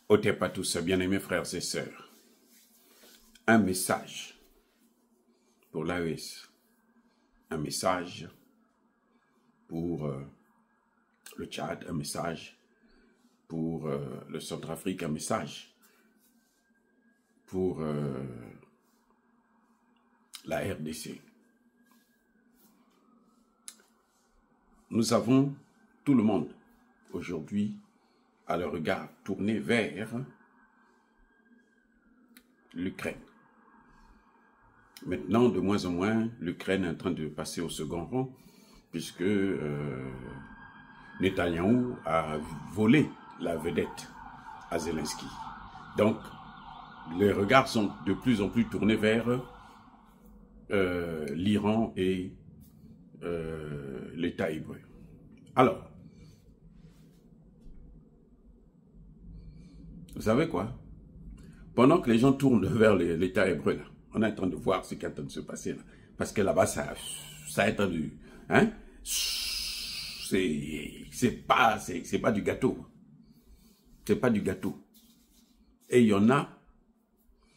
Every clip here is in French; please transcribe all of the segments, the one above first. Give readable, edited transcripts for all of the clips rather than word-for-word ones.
Otep à tous, bien-aimés frères et sœurs. Un message pour l'AES, un message pour le Tchad, un message pour le Centrafrique, un message pour la RDC. Nous avons tout le monde aujourd'hui à le regard tourné vers l'Ukraine. Maintenant, de moins en moins, l'Ukraine est en train de passer au second rang, puisque Netanyahou a volé la vedette à Zelensky. Donc, les regards sont de plus en plus tournés vers l'Iran et l'État hébreu. Alors, vous savez quoi? Pendant que les gens tournent vers l'État hébreu, là, on est en train de voir ce qui est en train de se passer là. Parce que là-bas, ça est en train de... Hein? C'est pas du gâteau. C'est pas du gâteau. Et il y en a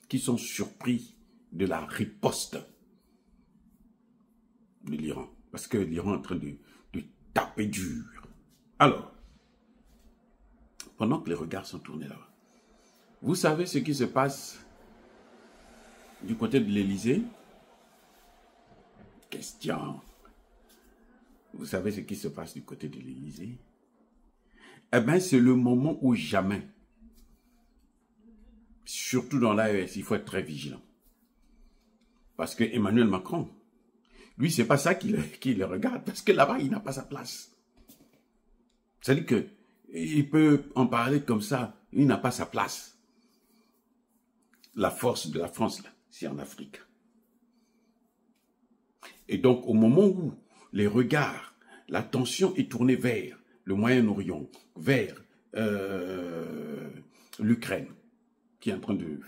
qui sont surpris de la riposte de l'Iran. Parce que l'Iran est en train de taper dur. Alors, pendant que les regards sont tournés là-bas, vous savez ce qui se passe du côté de l'Élysée? Question. Vous savez ce qui se passe du côté de l'Élysée? Eh bien, c'est le moment où jamais, surtout dans l'AES, il faut être très vigilant. Parce que Emmanuel Macron, lui, c'est pas ça qui le regarde, parce que là-bas, il n'a pas sa place. C'est-à-dire qu'il peut en parler comme ça, il n'a pas sa place. La force de la France, là, c'est en Afrique. Et donc, au moment où les regards, l'attention est tournée vers le Moyen-Orient, vers l'Ukraine, qui est en train de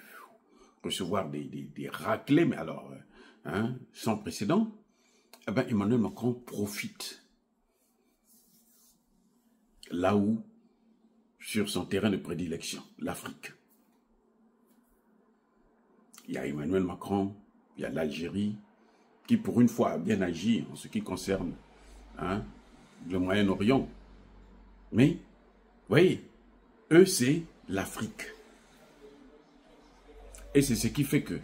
recevoir des raclées, mais alors, sans précédent, eh bien, Emmanuel Macron profite là où, sur son terrain de prédilection, l'Afrique. Il y a Emmanuel Macron, il y a l'Algérie, qui pour une fois a bien agi en ce qui concerne le Moyen-Orient. Mais, vous voyez, eux, c'est l'Afrique. Et c'est ce qui fait que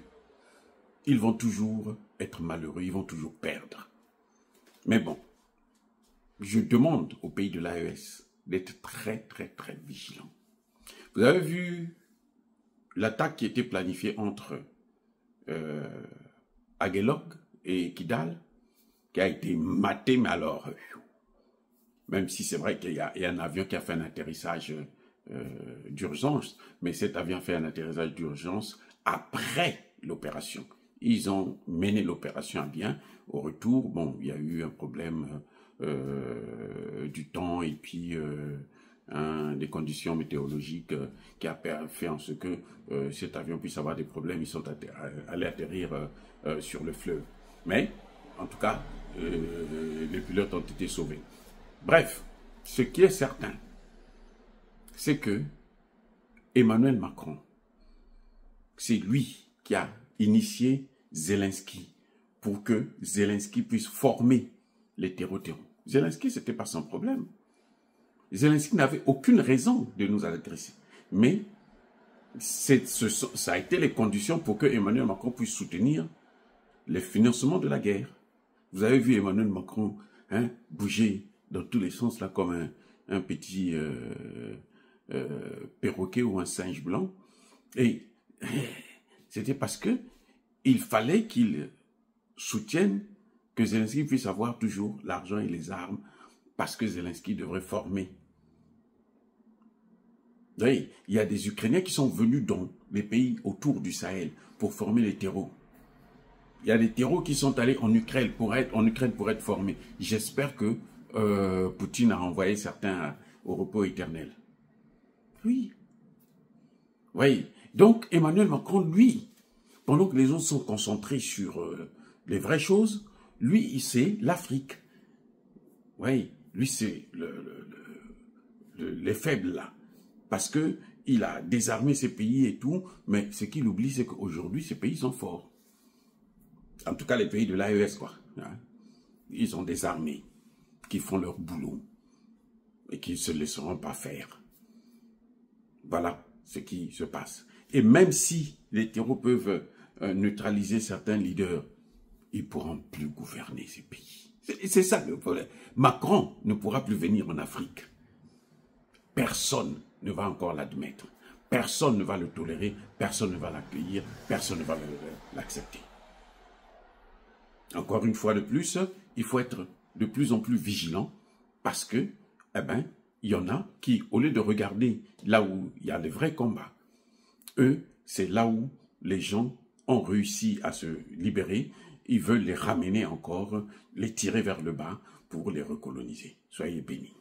ils vont toujours être malheureux, ils vont toujours perdre. Mais bon, je demande au pays de l'AES d'être très, très, très vigilant. Vous avez vu l'attaque qui était planifiée entre Aguelog et Kidal, qui a été matée, mais alors, même si c'est vrai qu'il y a un avion qui a fait un atterrissage d'urgence, mais cet avion a fait un atterrissage d'urgence après l'opération. Ils ont mené l'opération à bien. Au retour, bon, il y a eu un problème du temps et puis des conditions météorologiques qui a fait en sorte que cet avion puisse avoir des problèmes. Ils sont allés atterrir sur le fleuve. Mais, en tout cas, les pilotes ont été sauvés. Bref, ce qui est certain, c'est que Emmanuel Macron, c'est lui qui a initié Zelensky pour que Zelensky puisse former les terreaux. Zelensky, ce n'était pas son problème. Zelensky n'avait aucune raison de nous agresser. Mais ça a été les conditions pour que Emmanuel Macron puisse soutenir le financement de la guerre. Vous avez vu Emmanuel Macron bouger dans tous les sens là comme un petit perroquet ou un singe blanc. Et c'était parce que il fallait qu'il soutienne que Zelensky puisse avoir toujours l'argent et les armes, parce que Zelensky devrait former. Vous voyez, il y a des Ukrainiens qui sont venus dans les pays autour du Sahel pour former les terreaux. Il y a des terreaux qui sont allés en Ukraine pour être formés. J'espère que Poutine a envoyé certains au repos éternel. Oui. Vous voyez, donc Emmanuel Macron, lui, pendant que les autres sont concentrés sur les vraies choses, lui, c'est l'Afrique. Oui, lui, c'est les faibles là. Parce que il a désarmé ces pays et tout, mais ce qu'il oublie, c'est qu'aujourd'hui, ces pays sont forts. En tout cas, les pays de l'AES, quoi. Hein. Ils ont des armées qui font leur boulot et qui ne se laisseront pas faire. Voilà ce qui se passe. Et même si les terreaux peuvent neutraliser certains leaders, ils ne pourront plus gouverner ces pays. C'est ça le problème. Macron ne pourra plus venir en Afrique. Personne ne va encore l'admettre. Personne ne va le tolérer, personne ne va l'accueillir, personne ne va l'accepter. Encore une fois de plus, il faut être de plus en plus vigilant parce que, eh ben, il y en a qui, au lieu de regarder là où il y a de vrais combats, eux, c'est là où les gens ont réussi à se libérer, ils veulent les ramener encore, les tirer vers le bas pour les recoloniser. Soyez bénis.